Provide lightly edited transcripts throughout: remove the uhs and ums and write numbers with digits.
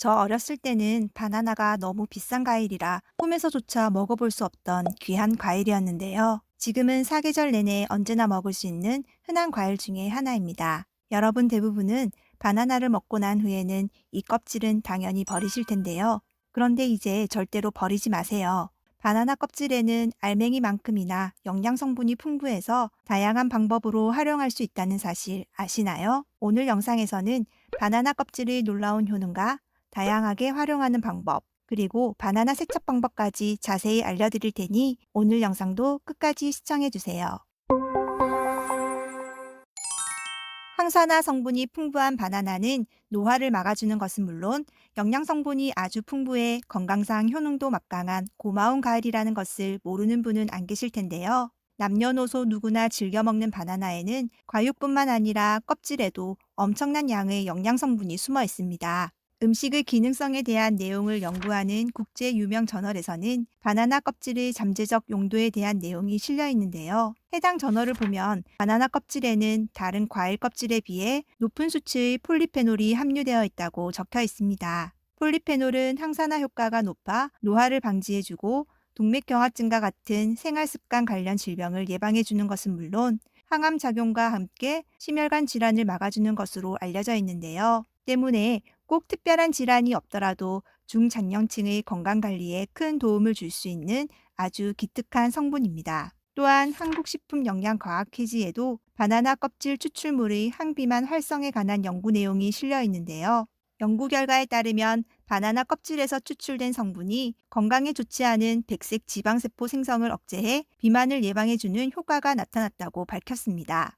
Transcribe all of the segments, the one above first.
저 어렸을 때는 바나나가 너무 비싼 과일이라 꿈에서조차 먹어볼 수 없던 귀한 과일이었는데요. 지금은 사계절 내내 언제나 먹을 수 있는 흔한 과일 중에 하나입니다. 여러분 대부분은 바나나를 먹고 난 후에는 이 껍질은 당연히 버리실 텐데요. 그런데 이제 절대로 버리지 마세요. 바나나 껍질에는 알맹이만큼이나 영양 성분이 풍부해서 다양한 방법으로 활용할 수 있다는 사실 아시나요? 오늘 영상에서는 바나나 껍질의 놀라운 효능과 다양하게 활용하는 방법, 그리고 바나나 세척 방법까지 자세히 알려드릴 테니 오늘 영상도 끝까지 시청해주세요. 항산화 성분이 풍부한 바나나는 노화를 막아주는 것은 물론 영양 성분이 아주 풍부해 건강상 효능도 막강한 고마운 과일이라는 것을 모르는 분은 안 계실 텐데요. 남녀노소 누구나 즐겨 먹는 바나나에는 과육뿐만 아니라 껍질에도 엄청난 양의 영양 성분이 숨어 있습니다. 음식의 기능성에 대한 내용을 연구하는 국제 유명 저널에서는 바나나 껍질의 잠재적 용도에 대한 내용이 실려 있는데요. 해당 저널을 보면 바나나 껍질에는 다른 과일 껍질에 비해 높은 수치의 폴리페놀이 함유되어 있다고 적혀 있습니다. 폴리페놀은 항산화 효과가 높아 노화를 방지해주고 동맥경화증과 같은 생활습관 관련 질병을 예방해주는 것은 물론 항암 작용과 함께 심혈관 질환을 막아주는 것으로 알려져 있는데요. 때문에 꼭 특별한 질환이 없더라도 중장년층의 건강관리에 큰 도움을 줄 수 있는 아주 기특한 성분입니다. 또한 한국식품영양과학회지에도 바나나 껍질 추출물의 항비만 활성에 관한 연구 내용이 실려 있는데요. 연구 결과에 따르면 바나나 껍질에서 추출된 성분이 건강에 좋지 않은 백색 지방세포 생성을 억제해 비만을 예방해주는 효과가 나타났다고 밝혔습니다.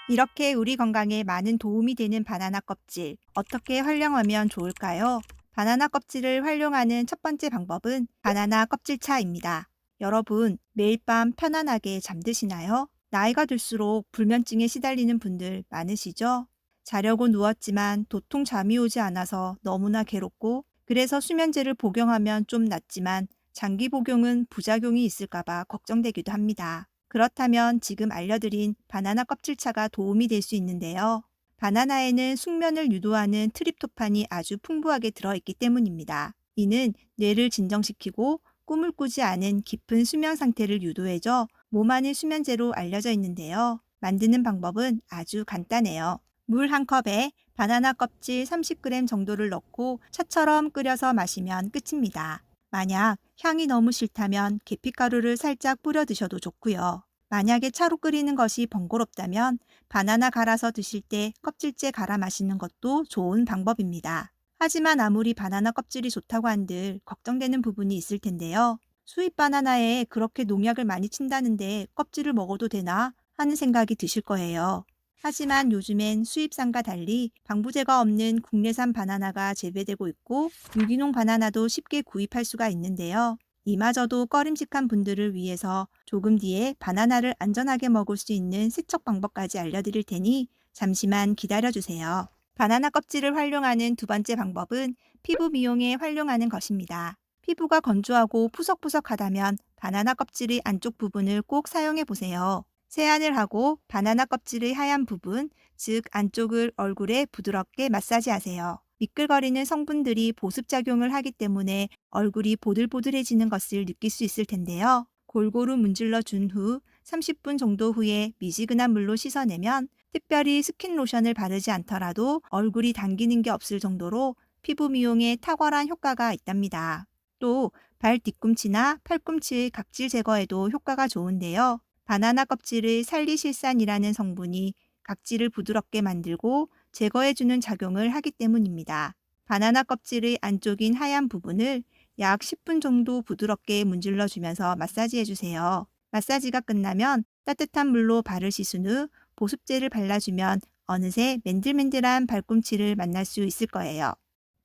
이렇게 우리 건강에 많은 도움이 되는 바나나 껍질, 어떻게 활용하면 좋을까요? 바나나 껍질을 활용하는 첫 번째 방법은 바나나 껍질차입니다. 여러분, 매일 밤 편안하게 잠드시나요? 나이가 들수록 불면증에 시달리는 분들 많으시죠? 자려고 누웠지만 도통 잠이 오지 않아서 너무나 괴롭고, 그래서 수면제를 복용하면 좀 낫지만 장기 복용은 부작용이 있을까봐 걱정되기도 합니다. 그렇다면 지금 알려드린 바나나 껍질차가 도움이 될 수 있는데요. 바나나에는 숙면을 유도하는 트립토판이 아주 풍부하게 들어있기 때문입니다. 이는 뇌를 진정시키고 꿈을 꾸지 않은 깊은 수면 상태를 유도해줘 몸 안의 수면제로 알려져 있는데요. 만드는 방법은 아주 간단해요. 물 한 컵에 바나나 껍질 30g 정도를 넣고 차처럼 끓여서 마시면 끝입니다. 만약 향이 너무 싫다면 계피가루를 살짝 뿌려 드셔도 좋고요. 만약에 차로 끓이는 것이 번거롭다면 바나나 갈아서 드실 때 껍질째 갈아 마시는 것도 좋은 방법입니다. 하지만 아무리 바나나 껍질이 좋다고 한들 걱정되는 부분이 있을 텐데요. 수입 바나나에 그렇게 농약을 많이 친다는데 껍질을 먹어도 되나 하는 생각이 드실 거예요. 하지만 요즘엔 수입산과 달리 방부제가 없는 국내산 바나나가 재배되고 있고 유기농 바나나도 쉽게 구입할 수가 있는데요. 이마저도 꺼림칙한 분들을 위해서 조금 뒤에 바나나를 안전하게 먹을 수 있는 세척 방법까지 알려드릴 테니 잠시만 기다려주세요. 바나나 껍질을 활용하는 두 번째 방법은 피부 미용에 활용하는 것입니다. 피부가 건조하고 푸석푸석하다면 바나나 껍질의 안쪽 부분을 꼭 사용해 보세요. 세안을 하고 바나나 껍질의 하얀 부분, 즉 안쪽을 얼굴에 부드럽게 마사지하세요. 미끌거리는 성분들이 보습작용을 하기 때문에 얼굴이 보들보들해지는 것을 느낄 수 있을 텐데요. 골고루 문질러 준 후 30분 정도 후에 미지근한 물로 씻어내면 특별히 스킨 로션을 바르지 않더라도 얼굴이 당기는 게 없을 정도로 피부 미용에 탁월한 효과가 있답니다. 또 발 뒤꿈치나 팔꿈치의 각질 제거에도 효과가 좋은데요. 바나나 껍질의 살리실산이라는 성분이 각질을 부드럽게 만들고 제거해주는 작용을 하기 때문입니다. 바나나 껍질의 안쪽인 하얀 부분을 약 10분 정도 부드럽게 문질러주면서 마사지해주세요. 마사지가 끝나면 따뜻한 물로 발을 씻은 후 보습제를 발라주면 어느새 맨들맨들한 발꿈치를 만날 수 있을 거예요.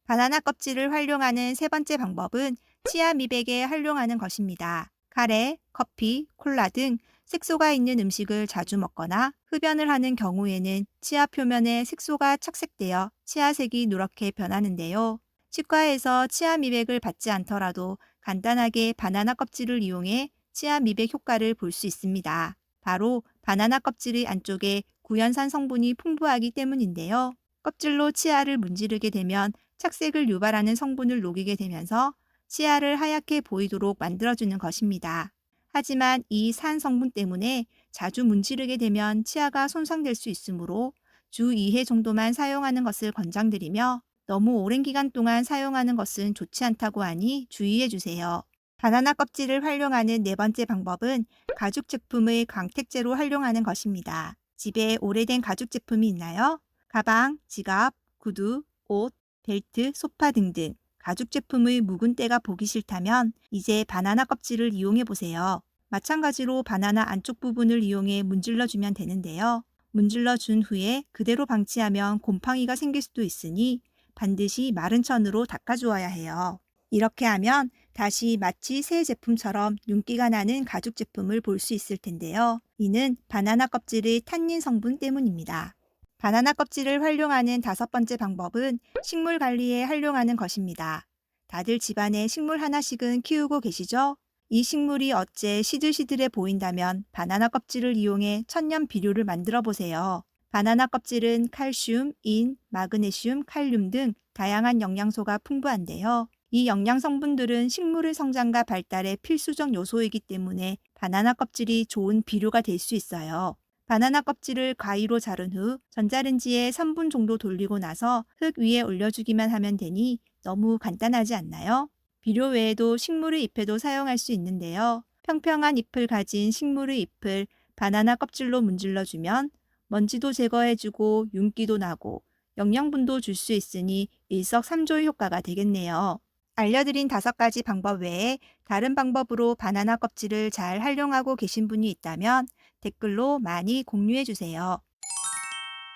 바나나 껍질을 활용하는 세 번째 방법은 치아 미백에 활용하는 것입니다. 카레, 커피, 콜라 등 색소가 있는 음식을 자주 먹거나 흡연을 하는 경우에는 치아 표면에 색소가 착색되어 치아색이 누렇게 변하는데요. 치과에서 치아 미백을 받지 않더라도 간단하게 바나나 껍질을 이용해 치아 미백 효과를 볼 수 있습니다. 바로 바나나 껍질의 안쪽에 구연산 성분이 풍부하기 때문인데요. 껍질로 치아를 문지르게 되면 착색을 유발하는 성분을 녹이게 되면서 치아를 하얗게 보이도록 만들어주는 것입니다. 하지만 이 산 성분 때문에 자주 문지르게 되면 치아가 손상될 수 있으므로 주 2회 정도만 사용하는 것을 권장드리며 너무 오랜 기간 동안 사용하는 것은 좋지 않다고 하니 주의해 주세요. 바나나 껍질을 활용하는 네 번째 방법은 가죽 제품의 광택제로 활용하는 것입니다. 집에 오래된 가죽 제품이 있나요? 가방, 지갑, 구두, 옷, 벨트, 소파 등등 가죽 제품의 묵은 때가 보기 싫다면 이제 바나나 껍질을 이용해 보세요. 마찬가지로 바나나 안쪽 부분을 이용해 문질러 주면 되는데요. 문질러 준 후에 그대로 방치하면 곰팡이가 생길 수도 있으니 반드시 마른 천으로 닦아주어야 해요. 이렇게 하면 다시 마치 새 제품처럼 윤기가 나는 가죽 제품을 볼 수 있을 텐데요. 이는 바나나 껍질의 탄닌 성분 때문입니다. 바나나 껍질을 활용하는 다섯 번째 방법은 식물 관리에 활용하는 것입니다. 다들 집안에 식물 하나씩은 키우고 계시죠? 이 식물이 어째 시들시들해 보인다면 바나나 껍질을 이용해 천연 비료를 만들어 보세요. 바나나 껍질은 칼슘, 인, 마그네슘, 칼륨 등 다양한 영양소가 풍부한데요. 이 영양 성분들은 식물의 성장과 발달에 필수적 요소이기 때문에 바나나 껍질이 좋은 비료가 될 수 있어요. 바나나 껍질을 가위로 자른 후 전자레인지에 3분 정도 돌리고 나서 흙 위에 올려주기만 하면 되니 너무 간단하지 않나요? 비료 외에도 식물의 잎에도 사용할 수 있는데요. 평평한 잎을 가진 식물의 잎을 바나나 껍질로 문질러주면 먼지도 제거해주고 윤기도 나고 영양분도 줄 수 있으니 일석삼조의 효과가 되겠네요. 알려드린 5가지 방법 외에 다른 방법으로 바나나 껍질을 잘 활용하고 계신 분이 있다면 댓글로 많이 공유해 주세요.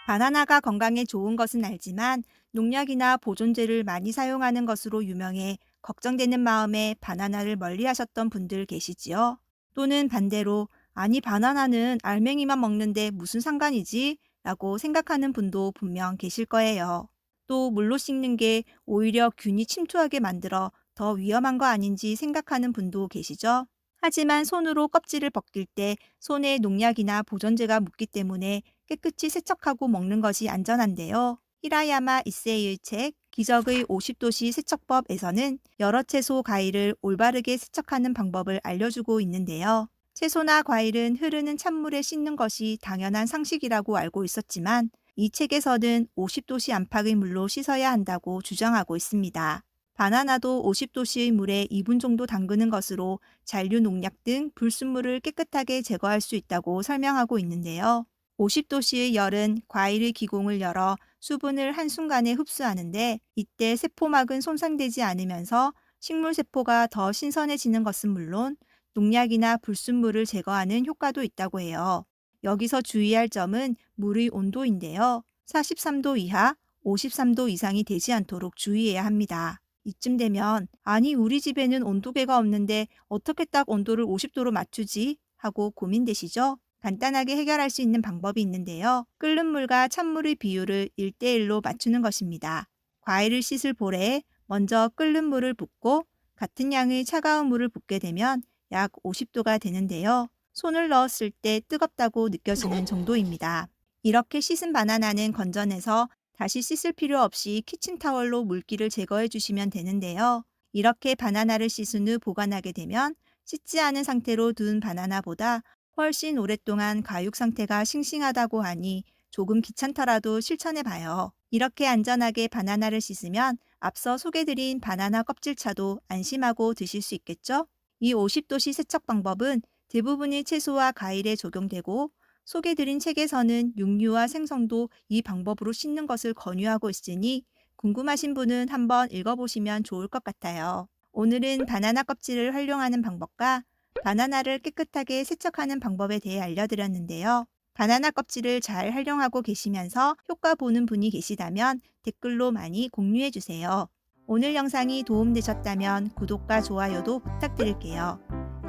바나나가 건강에 좋은 것은 알지만 농약이나 보존제를 많이 사용하는 것으로 유명해 걱정되는 마음에 바나나를 멀리 하셨던 분들 계시지요? 또는 반대로 아니 바나나는 알맹이만 먹는데 무슨 상관이지? 라고 생각하는 분도 분명 계실 거예요. 또 물로 씻는 게 오히려 균이 침투하게 만들어 더 위험한 거 아닌지 생각하는 분도 계시죠? 하지만 손으로 껍질을 벗길 때 손에 농약이나 보존제가 묻기 때문에 깨끗이 세척하고 먹는 것이 안전한데요. 히라야마 이세이의 책 기적의 50도씨 세척법에서는 여러 채소, 과일을 올바르게 세척하는 방법을 알려주고 있는데요. 채소나 과일은 흐르는 찬물에 씻는 것이 당연한 상식이라고 알고 있었지만 이 책에서는 50도씨 안팎의 물로 씻어야 한다고 주장하고 있습니다. 바나나도 50도씨의 물에 2분 정도 담그는 것으로 잔류 농약 등 불순물을 깨끗하게 제거할 수 있다고 설명하고 있는데요. 50도씨의 열은 과일의 기공을 열어 수분을 한순간에 흡수하는데 이때 세포막은 손상되지 않으면서 식물 세포가 더 신선해지는 것은 물론 농약이나 불순물을 제거하는 효과도 있다고 해요. 여기서 주의할 점은 물의 온도인데요. 43도 이하, 53도 이상이 되지 않도록 주의해야 합니다. 이쯤 되면 아니 우리 집에는 온도계가 없는데 어떻게 딱 온도를 50도로 맞추지? 하고 고민되시죠? 간단하게 해결할 수 있는 방법이 있는데요. 끓는 물과 찬물의 비율을 1대1로 맞추는 것입니다. 과일을 씻을 볼에 먼저 끓는 물을 붓고 같은 양의 차가운 물을 붓게 되면 약 50도가 되는데요. 손을 넣었을 때 뜨겁다고 느껴지는 정도입니다. 이렇게 씻은 바나나는 건져내서 다시 씻을 필요 없이 키친타월로 물기를 제거해 주시면 되는데요. 이렇게 바나나를 씻은 후 보관하게 되면 씻지 않은 상태로 둔 바나나보다 훨씬 오랫동안 과육 상태가 싱싱하다고 하니 조금 귀찮더라도 실천해 봐요. 이렇게 안전하게 바나나를 씻으면 앞서 소개드린 바나나 껍질차도 안심하고 드실 수 있겠죠? 이 50도씨 세척 방법은 대부분의 채소와 과일에 적용되고 소개드린 책에서는 육류와 생선도 이 방법으로 씻는 것을 권유하고 있으니 궁금하신 분은 한번 읽어보시면 좋을 것 같아요. 오늘은 바나나 껍질을 활용하는 방법과 바나나를 깨끗하게 세척하는 방법에 대해 알려드렸는데요. 바나나 껍질을 잘 활용하고 계시면서 효과 보는 분이 계시다면 댓글로 많이 공유해 주세요. 오늘 영상이 도움되셨다면 구독과 좋아요도 부탁드릴게요.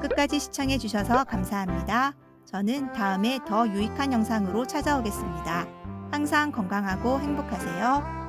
끝까지 시청해 주셔서 감사합니다. 저는 다음에 더 유익한 영상으로 찾아오겠습니다. 항상 건강하고 행복하세요.